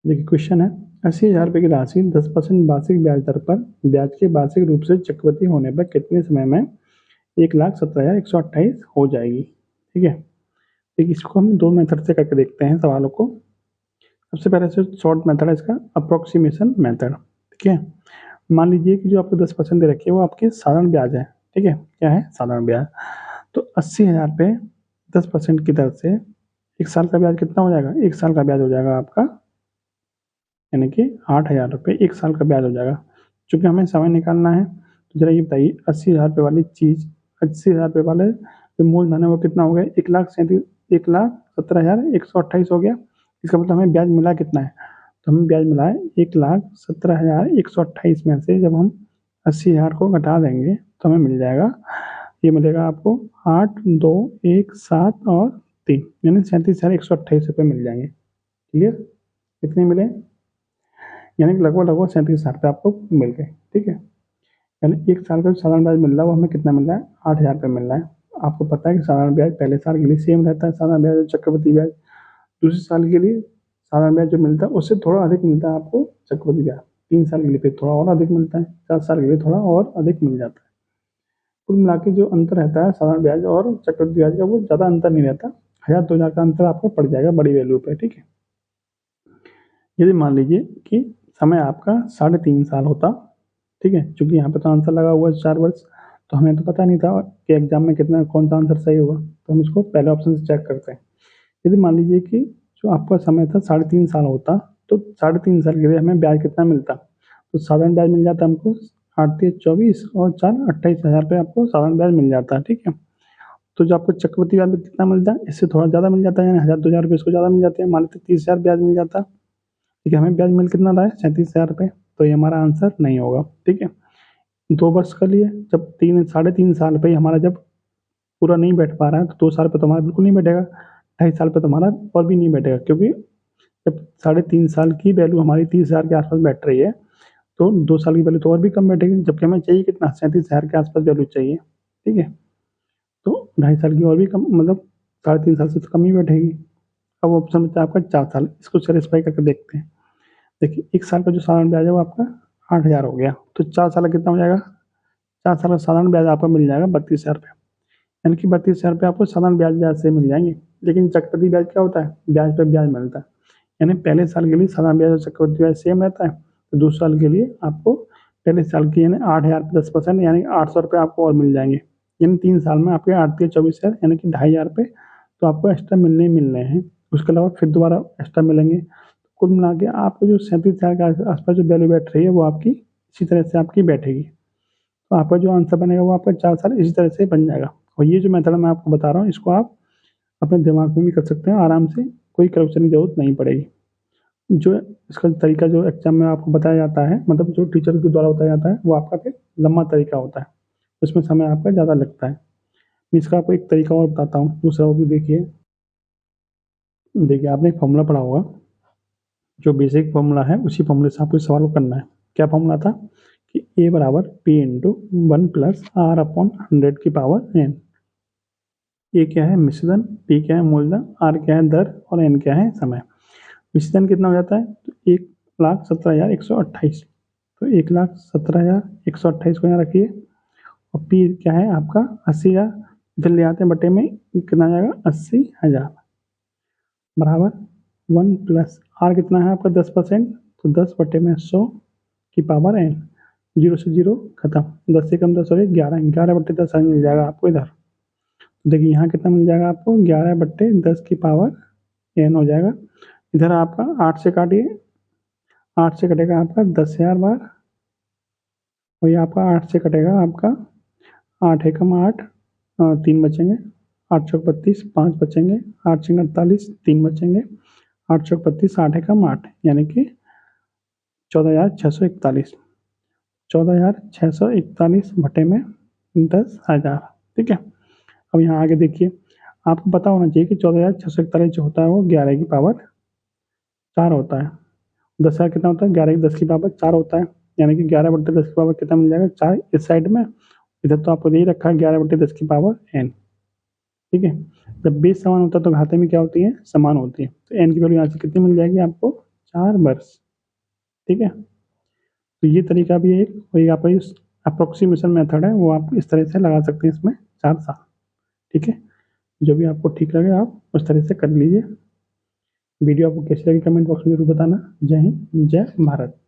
देखिए क्वेश्चन है 80,000 रुपये की राशि 10% वार्षिक ब्याज दर पर ब्याज के वार्षिक रूप से चक्रवृद्धि होने पर कितने समय में 1,17,128 हो जाएगी। ठीक है, देखिए इसको हम दो मेथड से करके देखते हैं सवालों को। सबसे पहले से शॉर्ट मेथड है इसका अप्रोक्सीमेशन मेथड। ठीक है, मान लीजिए कि जो आपको 10% दे रखी है वो आपके साधारण ब्याज है। ठीक है, क्या है साधारण ब्याज। तो 80,000 पे 10% की दर से एक साल का ब्याज कितना हो जाएगा, एक साल का ब्याज हो जाएगा आपका यानी कि 8,000 रुपये एक साल का ब्याज हो जाएगा। चूंकि हमें समय निकालना है तो जरा ये बताइए 80,000 रुपये वाली चीज़ 80,000 रुपये वाले जो मूलधन है वो कितना हो गया, 1,17,128 हो गया। इसका मतलब हमें ब्याज मिला कितना है, तो हमें ब्याज मिला है 1,17,128 में से जब हम 80,000 को घटा देंगे तो हमें मिल जाएगा, ये मिलेगा आपको 8, 2, 1, 7 और 3 यानी 37,128 रुपये मिल जाएंगे। क्लियर, कितने मिले, यानी कि लगभग लगभग 37,000 रुपये आपको मिल गए। ठीक है, यानी एक साल का जो साधारण ब्याज मिल रहा है वो हमें कितना मिल रहा है, 8,000 रुपये मिल रहा है। आपको पता है कि साधारण ब्याज पहले साल के लिए सेम रहता है, साधारण ब्याज और चक्रवृद्धि ब्याज। दूसरे साल के लिए साधारण ब्याज जो मिलता है उससे थोड़ा अधिक मिलता है आपको चक्रवृद्धि ब्याज। 3 साल के लिए फिर थोड़ा और अधिक मिलता है, 4 साल के लिए थोड़ा और अधिक मिल जाता है। कुल मिला के जो अंतर रहता है साधारण ब्याज और चक्रवृद्धि ब्याज का वो ज़्यादा अंतर नहीं रहता, 1,000-2,000 का अंतर आपको पड़ जाएगा बड़ी वैल्यू पे। ठीक है, यदि मान लीजिए कि समय आपका 3.5 साल होता, ठीक है, चूंकि यहाँ पे तो आंसर लगा हुआ है 4 वर्ष, तो हमें तो पता नहीं था कि एग्जाम में कितना कौन सा आंसर सही होगा, तो हम इसको पहले ऑप्शन से चेक करते हैं। यदि मान लीजिए कि जो आपका समय था 3.5 साल होता, तो 3.5 साल के लिए हमें ब्याज कितना मिलता, तो साधारण ब्याज मिल जाता हमको 8×3 = 24 और 4 28,000 रुपये आपको साधारण ब्याज मिल जाता है। ठीक है, तो जो आपको चक्रवृद्धि ब्याज कितना मिलता है, इससे थोड़ा ज़्यादा मिल जाता है, यानी 1,000-2,000 रुपये इसको ज़्यादा मिल जाते हैं, मान लेते 30,000 ब्याज मिल जाता। ठीक है, हमें ब्याज मिल कितना रहा है, 37,000 रुपये, तो ये हमारा आंसर नहीं होगा। ठीक है, 2 वर्ष का लिए जब 3-3.5 साल पे हमारा जब पूरा नहीं बैठ पा रहा है, तो 2 साल पे तो हमारा बिल्कुल नहीं बैठेगा, 2.5 साल पे तो हमारा और भी नहीं बैठेगा, क्योंकि जब 3.5 साल की वैल्यू हमारी 30,000 के आसपास बैठ रही है, तो 2 साल की वैल्यू तो और भी कम बैठेगी, जबकि हमें चाहिए कितना, 37,000 के आसपास वैल्यू चाहिए। ठीक है, तो 2.5 साल की और भी कम, मतलब 3.5 साल से तो कम ही बैठेगी। अब ऑप्शन बचा आपका 4 साल, इसको सेटिस्फाई करके देखते हैं। देखिए एक साल का जो साधारण ब्याज है वो आपका 8,000 हो गया, तो 4 साल का कितना हो जाएगा, 4 साल का साधारण ब्याज आपको मिल जाएगा 32,000 रुपये, यानी कि 32,000 रुपये आपको साधारण ब्याज से मिल जाएंगे। लेकिन चक्रवृद्धि ब्याज क्या होता है, ब्याज पर ब्याज मिलता है, यानी पहले साल के लिए साधारण ब्याज और चक्रवृद्धि ब्याज सेम रहता है, तो दूसरे साल के लिए आपको पहले साल की यानी 8,000 पे 10% यानी 800 रुपये आपको और मिल जाएंगे, यानी 3 साल में आपके 8×3 = 24,000 यानी कि 2,500 रुपये तो आपको एक्स्ट्रा मिलने ही मिलने हैं। उसके अलावा फिर दोबारा एक्स्ट्रा मिलेंगे, कुल मिला के आपको जो 37,000 के आसपास जो वैल्यू बैठ रही है वो आपकी इसी तरह से आपकी बैठेगी। तो आपका जो आंसर बनेगा वो आपका 4 साल इसी तरह से बन जाएगा। और ये जो मेथड मैं आपको बता रहा हूँ इसको आप अपने दिमाग में भी कर सकते हैं आराम से, कोई कैलकुलेशन की जरूरत नहीं पड़ेगी। जो इसका तरीका जो एग्जाम में आपको बताया जाता है, मतलब जो टीचर के द्वारा बताया जाता है, वो आपका फिर लंबा तरीका होता है, उसमें समय आपका ज़्यादा लगता है। मैं इसका आपको एक तरीका और बताता हूँ, दूसरा वो भी देखिए। देखिए आपने एक फॉर्मूला पढ़ा होगा, जो बेसिक फॉर्मूला है उसी फॉर्मूले से आपको इस सवाल को करना है। क्या फॉर्मूला था कि ए बराबर पी इंटू 1+r/100⁴n। ए क्या है मिश्रण, पी क्या है मूलधन, आर क्या है दर और एन क्या है समय। मिश्रण कितना हो जाता है, तो 1,17,128, तो 1,17,128 को यहाँ रखिए, और पी क्या है आपका 80,000, इधर ले आते हैं बटे में, कितना आ जाएगा 80,000 बराबर 1+r कितना है आपका 10%, तो 10/100⁴n, 0 से 0 खत्म, 10 से कम 10 हो गए 11, 11/10 मिल जाएगा आपको इधर। तो देखिए यहाँ कितना मिल जाएगा आपको 11/10⁻n हो जाएगा। इधर आपका 8 से काटिए, 8 से कटेगा आपका 10,000 बार, और ये आपका 8 से कटेगा आपका 8 एकम 8, 3 बचेंगे, 8 चौक 32, 5 बचेंगे, 8 छंग 48, 3 बचेंगे, 8 चौक 32, 8 एकम 8 यानी कि 14,641, 14,641 बटे में 10,000। ठीक है, अब यहाँ आगे देखिए, आपको पता होना चाहिए कि 14,641 जो होता है वो 11 की पावर 4 होता है। 10,000 कितना होता है, 11 की 10 की पावर 4 होता है, यानी कि 11/10 की पावर कितना मिल जाएगा 4 इस साइड में, इधर तो आपको यही रखा है 11/10 की पावर n। ठीक है, जब बेस समान होता है तो घाते में क्या होती है, समान होती है, तो n की वैल्यू यहाँ से कितनी मिल जाएगी आपको 4 वर्ष। ठीक है, तो ये तरीका भी एक वही आपका इस अप्रोक्सीमेशन मेथड है, वो आप इस तरह से लगा सकते हैं इसमें 4 साल। ठीक है, जो भी आपको ठीक लगे आप उस तरह से कर लीजिए। वीडियो आपको कैसी लगी कमेंट बॉक्स में जरूर बताना। जय हिंद, जय भारत।